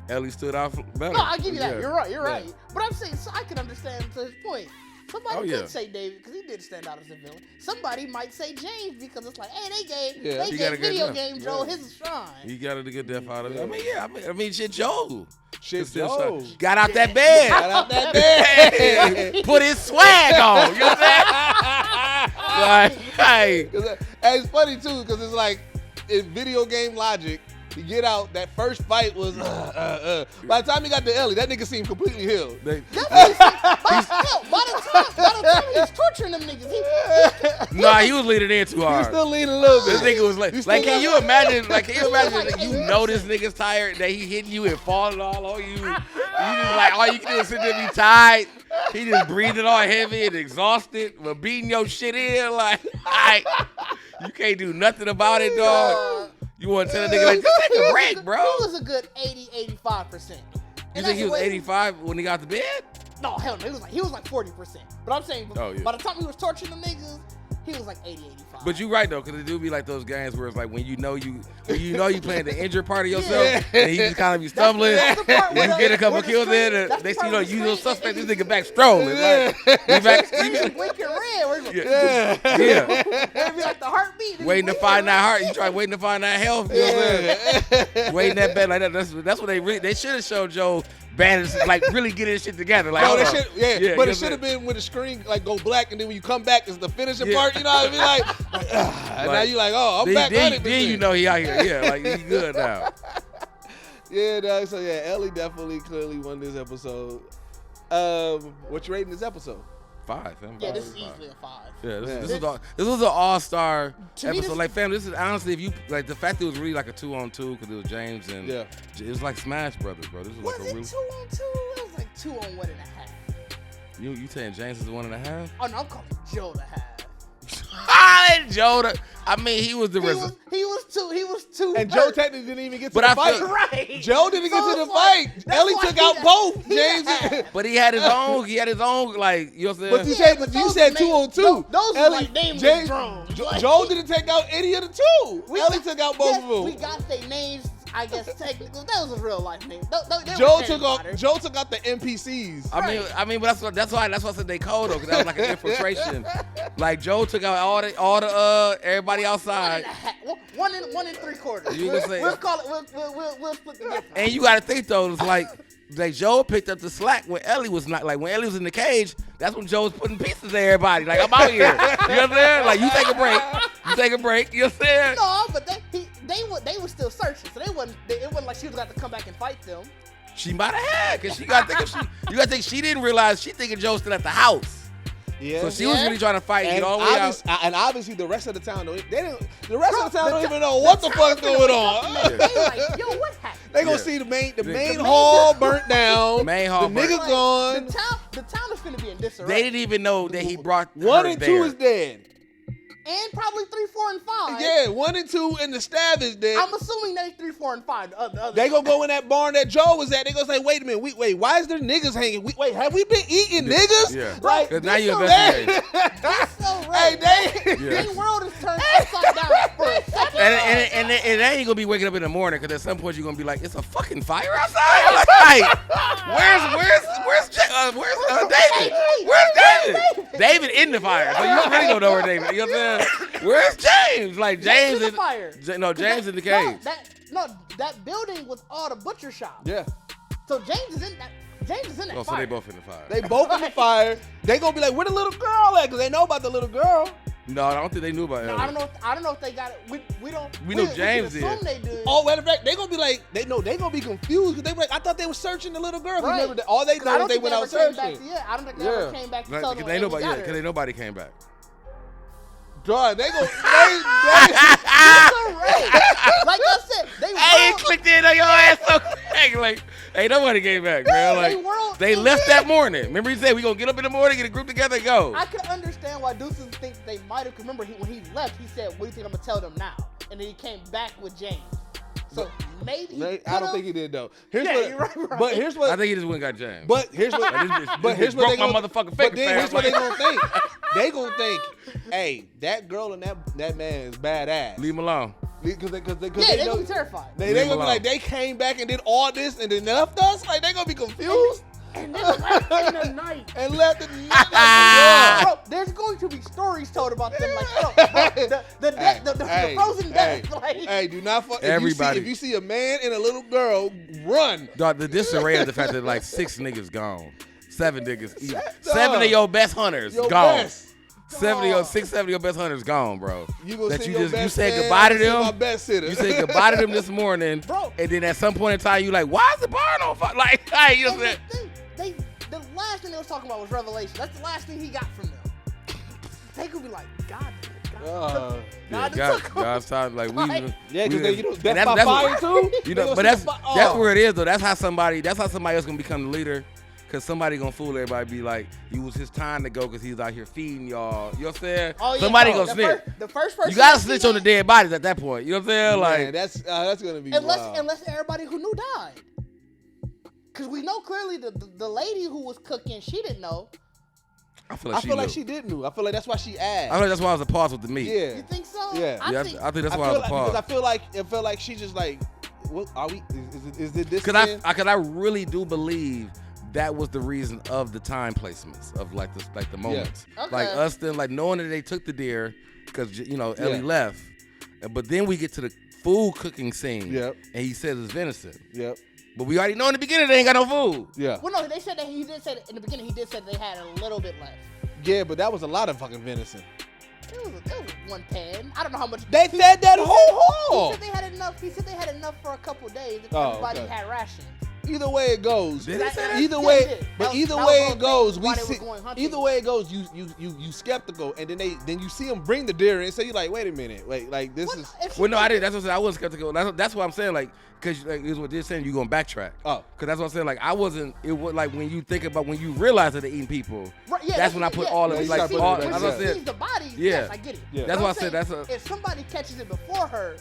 Ellie stood out better. No, I give you that. You're right. But I'm saying, so I can understand to his point. Somebody could say David because he did stand out as a villain. Somebody might say James because it's like, hey, they gave video game Joe his shine. He got a good death out of it. I mean, shit, Joe. Joe got out that bed. Put his swag on. You know what I'm saying? Like, and it's funny too because it's like in video game logic. To get out, that first fight was by the time he got to Ellie, that nigga seemed completely healed. By the time he was torturing them niggas, nah, he was leaning in too hard. He was still leaning a little bit. This nigga was like can you imagine this nigga's tired, that he hitting you and falling all on you. You just like, all you can do is sit there and be tired. He just breathing all heavy and exhausted, but beating your shit in, like, you can't do nothing about it, dog. You want to tell a nigga, like, just take a break, bro. He was a good 80-85%. You think he was 85 when he got to bed? No, hell no. He was like 40%. But I'm saying, by the time he was torturing them niggas, he was like 80, 85. But you're right though, because it do be like those games where it's like when you know you playing the injured part of yourself, and you just kind of be stumbling. That's the part You get a couple kills in, and next thing you know, you little suspect, this nigga back strolling. Like, he back. Blinking red. Yeah. It'd be like the heartbeat. Waiting to find that heart. You try waiting to find that health. You know what I'm saying? Waiting that bad like that. That's what they should have showed Joe bandage, like really getting this shit together. Like, but it should have been when the screen like go black, and then when you come back, it's the finishing part. You know what I mean? Like and now you like, oh, I'm back. Then you know he out here. Yeah, like he good now. Yeah, dog. So yeah, Ellie definitely clearly won this episode. What you rating this episode? 5. Yeah, this is easily a 5. Yeah, this was an all-star episode. Like, fam, this is honestly, if you like the fact that it was really like a 2-on-2 because it was James and it was like Smash Brothers, bro. This was like a real 2-on-2. It was like 2 on 1.5. You saying James is 1.5? Oh no, I'm calling Joe the half. Joe, I mean, he was the result. He was two. And Joe technically didn't even get to the fight. Right. Joe didn't get to the fight. Ellie took out both. James. But he had his own. He had his own. Like, you know what I'm saying? But you said 2-on-2. Those Ellie, like names James, drones. Joe didn't take out any of the two. Ellie took out both of them. We got their names. I guess technically that was a real life name. Joe took out the NPCs. I mean, but that's why I said they cold though, because that was like an infiltration. Like Joe took out all the everybody outside. 1 and 3/4. You gonna say, we'll call it. We'll split the difference. And you got to think though, it's like Joe picked up the slack when Ellie was not, like when Ellie was in the cage. That's when Joe was putting pieces to everybody. Like, I'm out here. You know what I'm saying? Like, you take a break. You know what I'm saying? No, but they were still searching, so it wasn't like she was got to come back and fight them. She might have had, because you got to think she didn't realize she thinking Joe's still at the house. Yeah. So she was really trying to fight and it all the way out. And obviously the rest of the town don't even know what the fuck's going on. They like, yo, what happened? They gonna see the main hall burnt down. Main hall the nigga gone. The town is finna be in disarray. They didn't even know that he brought 1 and 2 is dead. And probably 3, 4, and 5. Yeah, 1 and 2 and the stab is dead. I'm assuming they 3, 4, and 5. They gonna go in that barn that Joe was at. They gonna say, wait a minute, wait, why is there niggas hanging? Wait, have we been eating niggas? Yeah. Like, now you investigate. That's so right. Hey, the world is turned upside down for a second. And it ain't gonna be waking up in the morning, because at some point you're gonna be like, it's a fucking fire outside. Like, where's David? Where's David? David in the fire, so you really don't know where David. You know what I'm saying? Where's James? Like James in the fire. No, James in the cage. That building was all the butcher shop. Yeah. So James is in that fire. So they both in the fire. They both in the fire. They gonna be like, where the little girl at? Because they know about the little girl. No, I don't think they knew about Ellie. I don't know if they got it. We don't. We know James did. They did. Oh, matter of fact, they gonna be like, they gonna be confused because they were like, I thought they were searching the little girl. Right. Remember, all they know they went out searching. I don't think they ever came back to tell them. Because nobody came back. God, they go. Like I said, they clicked in on your ass so quick. Like, ain't nobody came back, girl. Like, they left that morning. Remember, he said we gonna get up in the morning, get a group together, and go. I can understand why Deuces think they might have. Remember, when he left, he said, "What do you think I'm gonna tell them now?" And then he came back with James. So maybe I don't think he did though. You're right. But here's what I think he just went and got James. But here's what they gonna motherfucking But then here's what they gonna think. They gonna think, hey, that girl and that man is badass. Leave him alone. Because they gonna be terrified. They gonna be like, they came back and did all this and then left us. Like they gonna be confused. And then left in the night. And left in the night. Bro, there's going to be stories told about them. Like, the frozen death. Hey, do not fuck. Everybody. If you see a man and a little girl, run. Dog, the disarray of the fact that like 6 niggas gone. 7 niggas. 7 of your best hunters gone. 7 of your best hunters gone, bro. You said goodbye to them. My best sitter. You said goodbye to them this morning, bro. And then at some point in time, you like, why is the barn on fire? Like, hey, you know what I'm saying? The last thing they was talking about was Revelation. That's the last thing he got from them. They could be like, God's time, like we. Yeah, because that's by fire too. You know, but that's where it is though. That's how somebody else gonna become the leader. Cause somebody gonna fool everybody, be like, it was his time to go because he's out here feeding y'all. You know what I'm saying? Oh, yeah, somebody gonna snitch. The first person you gotta snitch on the dead bodies at that point. You know what I'm saying? Like that's gonna be unless everybody who knew died. Cause we know clearly the lady who was cooking, she didn't know. I feel like she did know. I feel like that's why she asked. I feel like that's why it was a pause with the meat. Yeah. You think so? Yeah. I think that's why it was a pause. Because I feel like she just like, what are we? Is it this? Because I really do believe that was the reason of the time placements of like the moments. Yeah. Okay. Like us then like knowing that they took the deer because Ellie left, but then we get to the food cooking scene. Yep. And he says it's venison. Yep. But we already know in the beginning they ain't got no food. Yeah. Well, no, they said that he did say that in the beginning. He did say they had a little bit left. Yeah, but that was a lot of fucking venison. It was one pan. I don't know how much. They fed that whole haul. He said they had enough. He said they had enough for a couple days. If Oh, everybody okay. had rations. Either way it goes. Did they say that? Either way, That either was way one it goes, thing we why they see. were going hunting. Either way it goes, you skeptical, and then you see them bring the deer in, so you're like, wait a minute, wait, like this is. Well, no, I didn't. That's what I'm saying. I wasn't skeptical. That's what I'm saying. Like, because like, is what they're saying. You're gonna backtrack. Oh, because that's what I'm saying. Like, I wasn't. It was like when you think about when you realize that they're eating people. Right, yeah, that's when I put all of it. Like, all. When That's she what I said. sees the bodies, Yeah. yes, I get it. Yeah. That's But why I I'm said saying, that's a. if somebody catches it before her,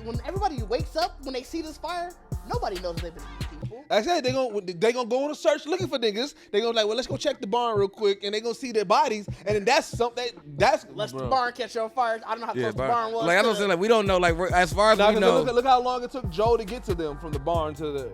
when everybody wakes up when they see this fire, nobody knows they've been eating people. I said they gonna go on a search looking for niggas. They gonna like, well, let's go check the barn real quick, and they gonna see their bodies, and then that's something that's. Unless the bro. barn catch on fire. I don't know how close the barn was. Like that's what I'm saying. Like we don't know. Like as far as Nah, we know. look how long it took Joe to get to them from the barn to the.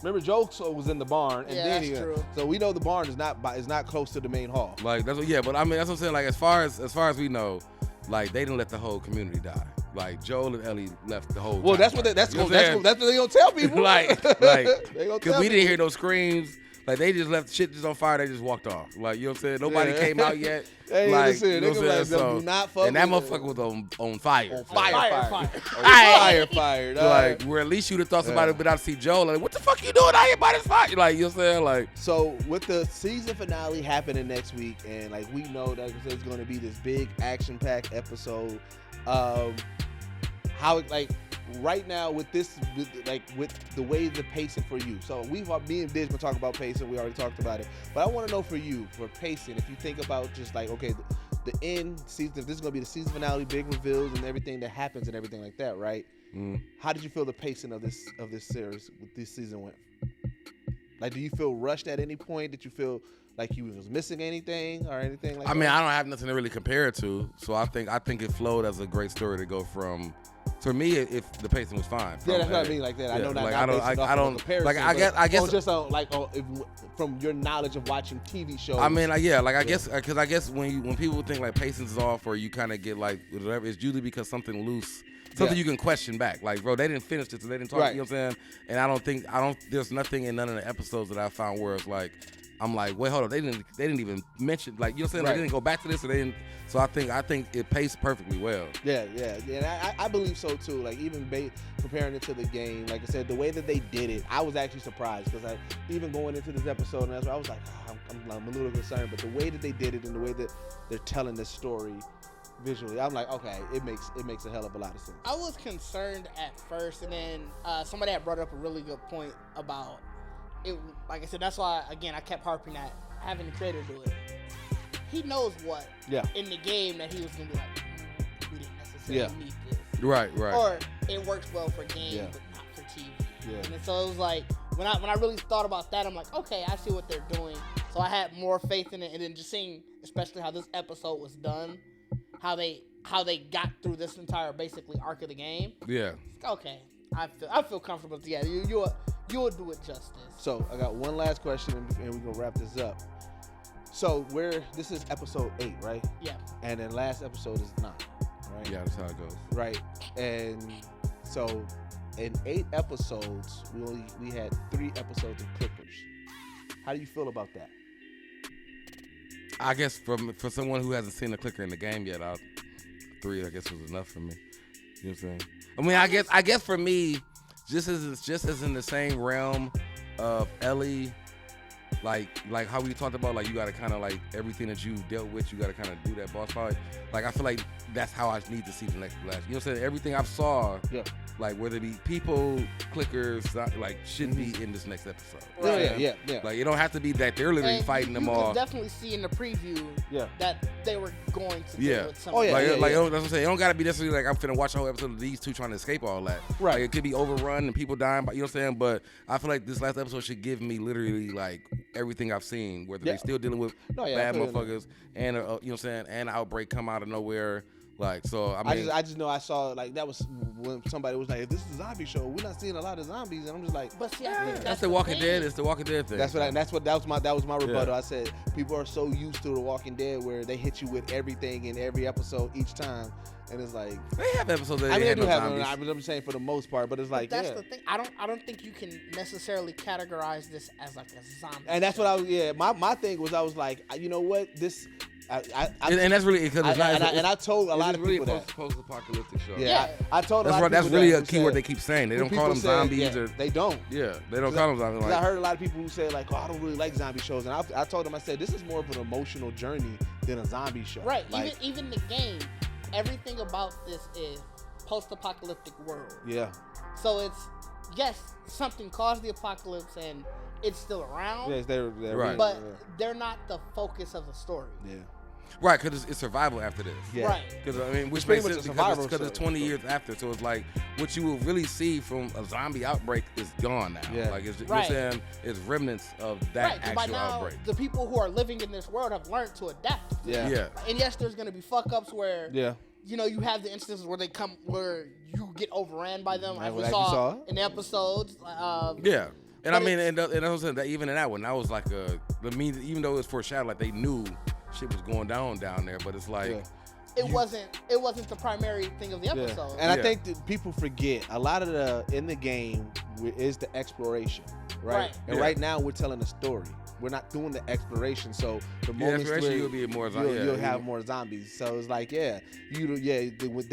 Remember, Joe was in the barn, and Yeah, then that's true. So we know the barn is not close to the main hall. Like that's what, yeah, but I mean that's what I'm saying. Like as far as we know, like they didn't let the whole community die. Like Joel and Ellie left the whole. Well, that's what they gonna tell people. like they gonna because tell we didn't people. hear no screams. Like they just left shit just on fire. They just walked off. Like you know what I'm saying. Nobody came out yet. They ain't like listen, you know they what I'm gonna saying. like, do not fuck and that with motherfucker was on fire. Fire. Like where at least you'd have thought somebody would been out to see Joel. Like what the fuck you doing out here by this fire? Like you know what I'm saying. Like so with the season finale happening next week, and like we know that it's going to be this big action-packed episode. How like right now with the way the pacing for you. So me and Didge been talking about pacing. We already talked about it, but I want to know for you for pacing. If you think about just like okay, the end season. If this is going to be the season finale, big reveals and everything that happens and everything like that, right? How did you feel the pacing of this series with this season went? Like, do you feel rushed at any point? Did you feel like you was missing anything or anything like that? I mean, I don't have nothing to really compare it to, so I think it flowed as a great story to go from. For me, if the pacing was fine. Yeah, that's what I mean. Like that, I know not. Like, I don't. Comparison, like I guess just from your knowledge of watching TV shows. I mean, I guess because I guess when people think like pacing's off or you kind of get like whatever, it's usually because something loose. Something you can question back. Like, bro, they didn't finish this, so they didn't talk. Right. You know what I'm saying? And I don't. There's nothing in none of the episodes that I found where it's like, I'm like, wait, hold on, they didn't even mention, like, you know what I'm saying? Like, they didn't go back to this, or they didn't. So I think it paced perfectly well. Yeah. And I believe so too. Like even comparing it to the game, like I said, the way that they did it, I was actually surprised because even going into this episode, and I was like, I'm a little concerned, but the way that they did it and the way that they're telling this story visually, I'm like, okay, it makes a hell of a lot of sense. I was concerned at first, and then somebody had brought up a really good point about it. Like I said, that's why again I kept harping at having the creator do it. He knows what in the game that he was gonna be like, we didn't necessarily need this. Right. Or it works well for game, but not for TV. Yeah. And so it was like when I really thought about that, I'm like, okay, I see what they're doing. So I had more faith in it, and then just seeing, especially how this episode was done, how they got through this entire basically arc of the game. Yeah. Okay, I feel comfortable. Yeah, you'll do it justice. So I got one last question, and we're gonna wrap this up. So this is episode 8, right? Yeah. And then last episode is 9, right? Yeah, that's how it goes. Right. And so in 8 episodes, we had 3 episodes of clickers. How do you feel about that? I guess for someone who hasn't seen a clicker in the game yet, 3 I guess was enough for me. You know what I'm saying? I mean, I guess for me, just as in the same realm of Ellie. Like how we talked about, like you gotta kind of like everything that you dealt with, you gotta kind of do that boss fight. Like I feel like that's how I need to see the next blast. You know what I'm saying? Everything I've saw, like whether it be people, clickers, like should be in this next episode. Right. Yeah. Like it don't have to be that they're literally fighting them all. You can definitely see in the preview that they were going to deal with some. Oh yeah, like, yeah, like yeah. that's what I'm saying. It don't gotta be necessarily like I'm finna watch a whole episode of these two trying to escape all that. Right. Like, it could be overrun and people dying, but you know what I'm saying. But I feel like this last episode should give me literally like everything I've seen, whether they still dealing with bad motherfuckers and you know what I'm saying, and an outbreak come out of nowhere. Like, so I mean, I just know I saw like that was when somebody was like, if this is a zombie show, we're not seeing a lot of zombies, and I'm just like, but see, I think that's the Walking Dead. It's the Walking Dead thing. that was my rebuttal. I said people are so used to the Walking Dead where they hit you with everything in every episode each time, and it's like they have episodes that they do have zombies. I'm saying for the most part, but it's like that's the thing. I don't think you can necessarily categorize this as like a zombie. And that's what I was. Yeah, my thing was I was like, you know what, this. And that's really because I told a lot of really people that post-apocalyptic show. Yeah, I told a lot of people that's really a that keyword they keep saying. They don't call them zombies or they don't. Yeah, they don't call them zombies. Like, I heard a lot of people who say like, oh, I don't really like zombie shows, and I told them, I said, this is more of an emotional journey than a zombie show. Right. Like, even the game, everything about this is post-apocalyptic world. Yeah. So it's something caused the apocalypse and it's still around. Yes, they're right. But they're not the focus of the story. Yeah. Right, because it's survival after this. Yeah. Right. Because I mean, which pretty makes much sense a because it's 20 years after. So it's like what you will really see from a zombie outbreak is gone now. Yeah. Like, it's, you know what I'm saying, it's remnants of that actual by now, outbreak. the people who are living in this world have learned to adapt. Yeah. And yes, there's going to be fuck ups where you know, you have the instances where you get overran by them, as we like saw in the episodes. Yeah. And I mean, and I was saying that even in that one, that was like even though it was foreshadowed, like they knew shit was going down there, but it's like it wasn't the primary thing of the episode. And I think that people forget a lot of in the game is the exploration, right? And right now we're telling a story. We're not doing the exploration, so the moments where you'll be more you'll have more zombies. So it's like, with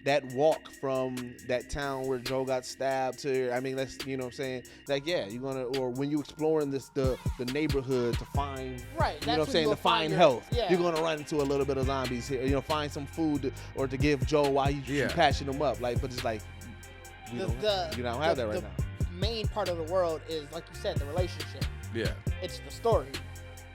that walk from that town where Joe got stabbed to, I mean, that's, you know what I'm saying? Like, you're gonna, or when you exploring the neighborhood to find, right, you know what I'm saying, to find health, you're gonna run into a little bit of zombies here. You know, find some food or to give Joe while you patching him up. Like, but it's like, you don't have that right now. The main part of the world is, like you said, the relationship. Yeah. It's the story.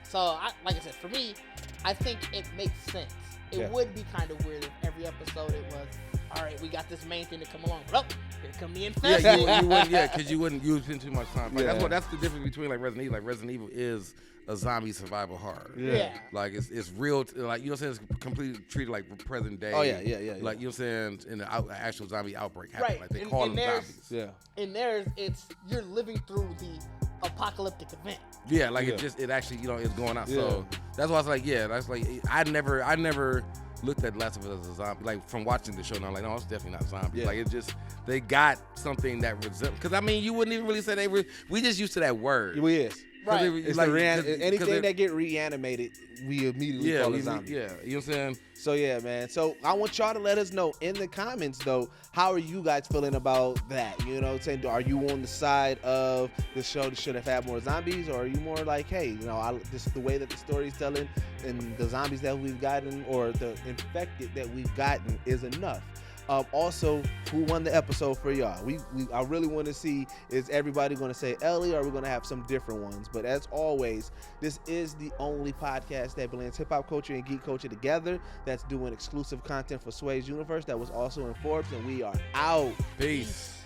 So, like I said, for me, I think it makes sense. It would be kind of weird if every episode it was, all right, we got this main thing to come along. But here come the infection. Because you wouldn't spend too much time. Like, that's the difference between like Resident Evil. Like, Resident Evil is a zombie survival horror. Yeah. Like, it's real. Like, you know what I'm saying? It's completely treated like present day. Oh yeah. Like, you know what I'm saying? In the actual zombie outbreak happened. Right. Like, they call them zombies. Yeah. In theirs, it's you're living through the apocalyptic event. Yeah, like it actually, you know, it's going out. So that's why I was like, that's like I never looked at Last of Us as a zombie. Like, from watching the show, and I'm like, no, it's definitely not zombies. Yeah. Like, it just, they got something that resembles. Because I mean, you wouldn't even really say they were. We just used to that word. We is. Right. It's like anything that get reanimated, we immediately call it zombie. Yeah, you know what I'm saying? So yeah, man. So I want y'all to let us know in the comments though, how are you guys feeling about that? You know what I'm saying? Are you on the side of the show that should have had more zombies, or are you more like, hey, you know, this is the way that the story's telling, and the zombies that we've gotten or the infected that we've gotten is enough? Also, who won the episode for y'all? I really want to see, is everybody going to say Ellie, or are we going to have some different ones? But as always, this is the only podcast that blends hip-hop culture and geek culture together, that's doing exclusive content for Sway's Universe, that was also in Forbes, and we are out. Peace.